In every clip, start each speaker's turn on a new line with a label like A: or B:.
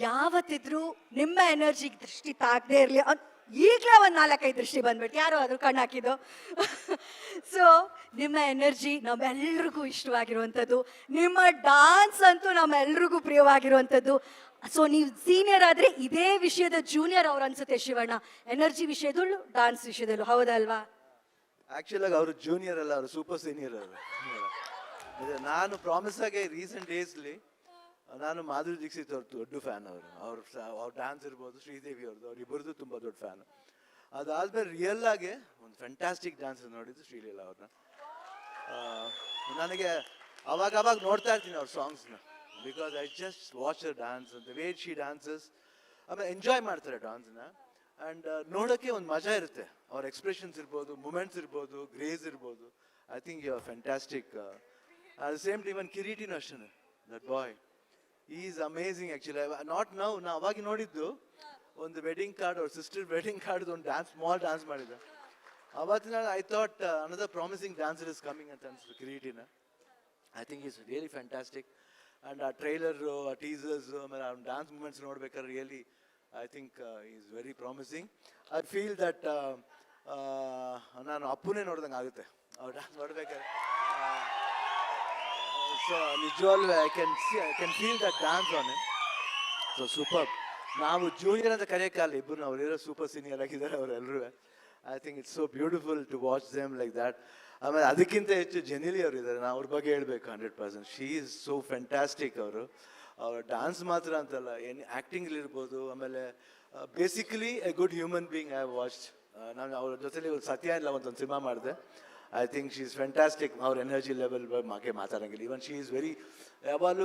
A: ಯಾವತ್ತಿದ್ರೂ ನಿಮ್ಮ ಎನರ್ಜಿಗೆ ದೃಷ್ಟಿ ತಾಕದೇ ಇರಲಿ. ಈಗಲೇ ಒಂದು 4-5 ದೃಷ್ಟಿ ಬಂದ್ಬಿಟ್ಟು ಯಾರೋ ಅದ್ರ ಕಣ್ಣು ಹಾಕಿದ್ದು. ಸೊ ನಿಮ್ಮ ಎನರ್ಜಿ ನಮ್ಮೆಲ್ರಿಗೂ ಇಷ್ಟವಾಗಿರುವಂಥದ್ದು, ನಿಮ್ಮ ಡಾನ್ಸ್ ಅಂತೂ ನಮ್ಮೆಲ್ರಿಗೂ ಪ್ರಿಯವಾಗಿರುವಂಥದ್ದು. ಸೊ ನೀವು ಸೀನಿಯರ್ ಆದರೆ ಇದೇ ವಿಷಯದ ಜೂನಿಯರ್ ಅವ್ರು ಅನ್ಸುತ್ತೆ ಶಿವಣ್ಣ, ಎನರ್ಜಿ ವಿಷಯದಲ್ಲೂ ಡಾನ್ಸ್ ವಿಷಯದಲ್ಲೂ, ಹೌದಲ್ವಾ?
B: ಆ್ಯಕ್ಚುಲಾಗಿ ಅವರು ಜೂನಿಯರ್ ಅಲ್ಲ, ಅವರು ಸೂಪರ್ ಸೀನಿಯರ್ ಅವರು. ನಾನು ಪ್ರಾಮಿಸ್ ಆಗಿ ರೀಸೆಂಟ್ ಡೇಸ್ಲಿ ನಾನು ಮಾಧುರಿ ದೀಕ್ಷಿತ್ ಅವ್ರ ದೊಡ್ಡ ಫ್ಯಾನ್. ಅವ್ರ ಡ್ಯಾನ್ಸ್ ಇರ್ಬೋದು, ಶ್ರೀದೇವಿ ಅವ್ರದ್ದು, ಅವ್ರಿಬ್ಬರದು ತುಂಬ ದೊಡ್ಡ ಫ್ಯಾನು. ಅದಾದ್ಮೇಲೆ ರಿಯಲ್ ಆಗಿ ಒಂದು ಫ್ಯಾಂಟಾಸ್ಟಿಕ್ ಡ್ಯಾನ್ಸ್ ನೋಡಿದ್ದು ಶ್ರೀಲೀಲಾ ಅವ್ರನ್ನ. ನನಗೆ ಅವಾಗ ನೋಡ್ತಾ ಇರ್ತೀನಿ ಅವ್ರ ಸಾಂಗ್ಸ್ನ, because I just watch her dance the way she dances. ಆಮೇಲೆ ಎಂಜಾಯ್ ಮಾಡ್ತಾರೆ ಡ್ಯಾನ್ಸ್ನ. ಆ್ಯಂಡ್ ನೋಡೋಕ್ಕೆ ಒಂದು ಮಜಾ ಇರುತ್ತೆ. ಅವ್ರ ಎಕ್ಸ್ಪ್ರೆಷನ್ಸ್ ಇರ್ಬೋದು, ಮೂಮೆಂಟ್ಸ್ ಇರ್ಬೋದು, ಗ್ರೇಸ್ ಇರ್ಬೋದು. I think you are fantastic. At the same time ಒಂದು ಕಿರೀಟಿನೂ ಅಷ್ಟೇ, that boy is amazing actually. Not now, ನಾ ಅವಾಗ ನೋಡಿದ್ದು ಒಂದು ವೆಡ್ಡಿಂಗ್ ಕಾರ್ಡ್, ಅವ್ರ ಸಿಸ್ಟರ್ ವೆಡ್ಡಿಂಗ್ ಕಾರ್ಡ್ ಒಂದು ಡ್ಯಾನ್ಸ್, ಸ್ಮಾಲ್ ಡ್ಯಾನ್ಸ್ ಮಾಡಿದ್ದೆ. ಅವತ್ತಿನ I thought another promising dancer is coming ಅಂತ ಅನಿಸ್ತು ಕಿರೀಟಿನ. I think is really fantastic. And ಆ ಟ್ರೈಲರು, ಆ ಟೀಸರ್ಸು, ಆಮೇಲೆ ಆ ಡ್ಯಾನ್ಸ್ ಮೂಮೆಂಟ್ಸ್ ನೋಡ್ಬೇಕಾದ್ರೆ really I think is very promising. I feel that ನಾನು ಅಪ್ಪನೇ ನೋಡ್ದಂಗೆ ಆಗುತ್ತೆ ಅವ್ರು ಡ್ಯಾನ್ಸ್ ನೋಡ್ಬೇಕಾದ್ರೆ. ಸೊ ನಿಜವಾಗ್ಲೂ I can feel that dance on it. So super. ನಾವು ಜೂನಿಯರ್ ಅಂತ ಕರೆಯೋಕ್ಕಲ್ಲ, ಇಬ್ಬರು ಅವರಿರೋ ಸೂಪರ್ ಸೀನಿಯರ್ ಆಗಿದ್ದಾರೆ ಅವರೆಲ್ಲರೂ. I think it's so beautiful to watch them like that. ಆಮೇಲೆ ಅದಕ್ಕಿಂತ ಹೆಚ್ಚು ಜೆನಿಲಿ ಅವರು ಇದ್ದಾರೆ, ನಾವು ಅವ್ರ ಬಗ್ಗೆ ಹೇಳ್ಬೇಕು 100%. She is so fantastic. ಅವ್ರ ಡ್ಯಾನ್ಸ್ ಮಾತ್ರ ಅಂತಲ್ಲ, ಏನು ಆ್ಯಕ್ಟಿಂಗ್ಲಿರ್ಬೋದು. ಆಮೇಲೆ basically A good human being I have watched. ನಾನು ಅವ್ರ ಜೊತೆಲಿ ಸತ್ಯ ಇಲ್ಲ ಒಂದು ಸಿನಿಮಾ ಮಾಡಿದೆ. I think she is fantastic. ಅವ್ರ ಎನರ್ಜಿ ಲೆವೆಲ್ ಬಗ್ಗೆ ಮಾತಾಡೋಂಗಿಲ್ಲ. ಈವನ್ ಶಿ ಈಸ್ ವೆರಿ, ಯಾವಾಗಲೂ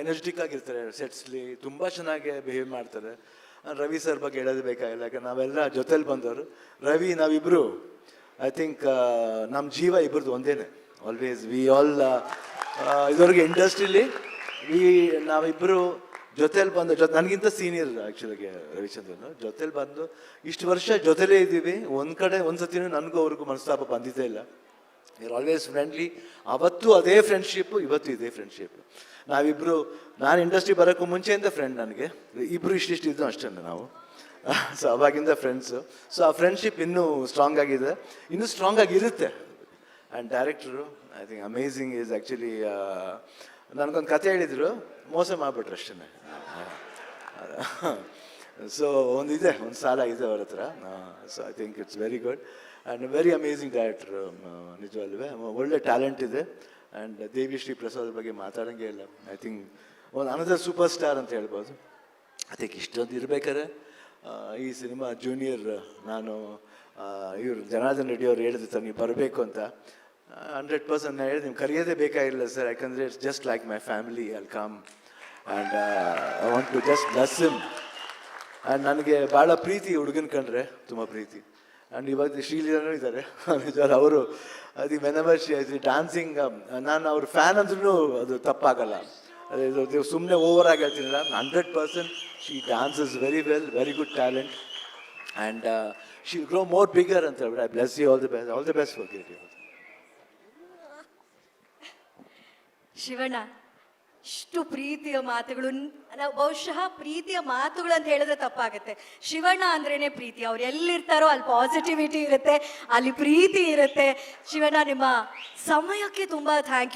B: ಎನರ್ಜೆಟಿಕ್ ಆಗಿರ್ತಾರೆ ಸೆಟ್ಸ್ಲಿ, ತುಂಬ ಚೆನ್ನಾಗಿ ಬಿಹೇವ್ ಮಾಡ್ತಾರೆ. ರವಿ ಸರ್ ಬಗ್ಗೆ ಹೇಳೋದು ಬೇಕಾಗಿಲ್ಲ, ಯಾಕಂದ್ರೆ ನಾವೆಲ್ಲ ಜೊತೆಲಿ ಬಂದವರು. ರವಿ ನಾವಿಬ್ಬರು ಐ ಥಿಂಕ್ ನಮ್ಮ ಜೀವ ಇಬ್ಬರದು ಒಂದೇನೆ. ಆಲ್ವೇಸ್ ವಿ ಆಲ್ ಇದುವರೆಗೆ ಇಂಡಸ್ಟ್ರಿಲಿ ನಾವಿಬ್ಬರು ಜೊತೆಲಿ ಬಂದು ನನಗಿಂತ ಸೀನಿಯರ್ ಆ್ಯಕ್ಚುಲಿಗೆ ರವಿಚಂದ್ರನ್. ಜೊತೆಲಿ ಬಂದು ಇಷ್ಟು ವರ್ಷ ಜೊತೆಲೇ ಇದ್ದೀವಿ. ಒಂದು ಕಡೆ ಒಂದು ಸತಿನೂ ನನಗೂ ಅವ್ರಿಗೂ ಮನಸ್ತಾಪ ಬಂದಿದ್ದೇ ಇಲ್ಲ. We are always friendly. ಅವತ್ತು ಅದೇ ಫ್ರೆಂಡ್ಶಿಪ್ಪು, ಇವತ್ತು ಇದೇ ಫ್ರೆಂಡ್ಶಿಪ್. ನಾವಿಬ್ಬರು, ನಾನು ಇಂಡಸ್ಟ್ರಿ ಬರೋಕ್ಕೂ ಮುಂಚೆಯಿಂದ ಫ್ರೆಂಡ್. ನನಗೆ ಇಬ್ಬರು ಇಷ್ಟಿಷ್ಟು ಇದ್ದು ಅಷ್ಟೇ ನಾವು. ಸೊ ಅವಾಗಿಂದ ಫ್ರೆಂಡ್ಸು. ಸೊ ಆ ಫ್ರೆಂಡ್ಶಿಪ್ ಇನ್ನೂ ಸ್ಟ್ರಾಂಗ್ ಆಗಿದೆ, ಇನ್ನೂ ಸ್ಟ್ರಾಂಗ್ ಆಗಿರುತ್ತೆ. And director I think amazing is actually. ನನಗೊಂದು ಕತೆ ಹೇಳಿದರು, ಮೋಸ ಮಾಡಿಬಿಟ್ರು ಅಷ್ಟೇ. ಸೊ ಒಂದು ಸಾಲ ಇದೆ ಅವ್ರ ಹತ್ರ. So I think it's very good and very amazing director. ನಿಜವಲ್ವೇ ಒಳ್ಳೆ ಟ್ಯಾಲೆಂಟ್ ಇದೆ. ಆ್ಯಂಡ್ ದೇವಿ ಶ್ರೀ ಪ್ರಸಾದ್ ಬಗ್ಗೆ ಮಾತಾಡೋಂಗೆ ಇಲ್ಲ. ಐ ಥಿಂಕ್ ಒಂದು ಅನದರ್ ಸೂಪರ್ ಸ್ಟಾರ್ ಅಂತ ಹೇಳ್ಬೋದು. ಐ ಥಿಂಕ್ ಇಷ್ಟೊಂದು ಇರ್ಬೇಕಾದ್ರೆ ಈ ಸಿನಿಮಾ ಜೂನಿಯರ್, ನಾನು ಇವರು ಜನಾರ್ದನ್ ರೆಡ್ಡಿ ಅವ್ರು ಹೇಳಿದ್ರು ನೀವು ಬರಬೇಕು ಅಂತ. 100% ನಾನು ಹೇಳಿದೆ, ನೀವು ಕರೆಯೋದೇ ಬೇಕಾಗಿಲ್ಲ ಸರ್, ಯಾಕಂದರೆ it's just like my family. I'll come and I want to just bless him. And ನನಗೆ ಭಾಳ ಪ್ರೀತಿ ಹುಡುಗನ ಕಂಡ್ರೆ, ತುಂಬ ಪ್ರೀತಿ. ಆ್ಯಂಡ್ ಇವಾಗ ಶ್ರೀಲೀಲಾನೂ ಇದ್ದಾರೆ ನಿಜವಾದ. ಅವರು ಅದು ವೆನೆವರ್ ಶಿ ಐ ಡ್ಯಾನ್ಸಿಂಗ್, ನಾನು ಅವ್ರ ಫ್ಯಾನ್ ಅಂದ್ರೂ ಅದು ತಪ್ಪಾಗಲ್ಲ. ಅದು ಸುಮ್ಮನೆ ಓವರ್ ಆಗಿ ಹೇಳ್ತೀನಿಲ್ಲ. 100% she dances very well, very good talent. And she grow more bigger ಅಂತ ಹೇಳ್ಬಿಟ್ಟು I bless you. All the best for git you.
A: Shivanna, ಇಷ್ಟು ಪ್ರೀತಿಯ ಮಾತುಗಳು, ನಾವು ಬಹುಶಃ ಪ್ರೀತಿಯ ಮಾತುಗಳು ಅಂತ ಹೇಳಿದ್ರೆ ತಪ್ಪಾಗುತ್ತೆ. ಶಿವಣ್ಣ ಅಂದ್ರೇನೆ ಪ್ರೀತಿ. ಅವ್ರು ಎಲ್ಲಿರ್ತಾರೋ ಅಲ್ಲಿ ಪಾಸಿಟಿವಿಟಿ ಇರುತ್ತೆ, ಅಲ್ಲಿ ಪ್ರೀತಿ ಇರುತ್ತೆ. ಶಿವಣ್ಣ, ನಿಮ್ಮ ಸಮಯಕ್ಕೆ ತುಂಬ ಥ್ಯಾಂಕ್ ಯು.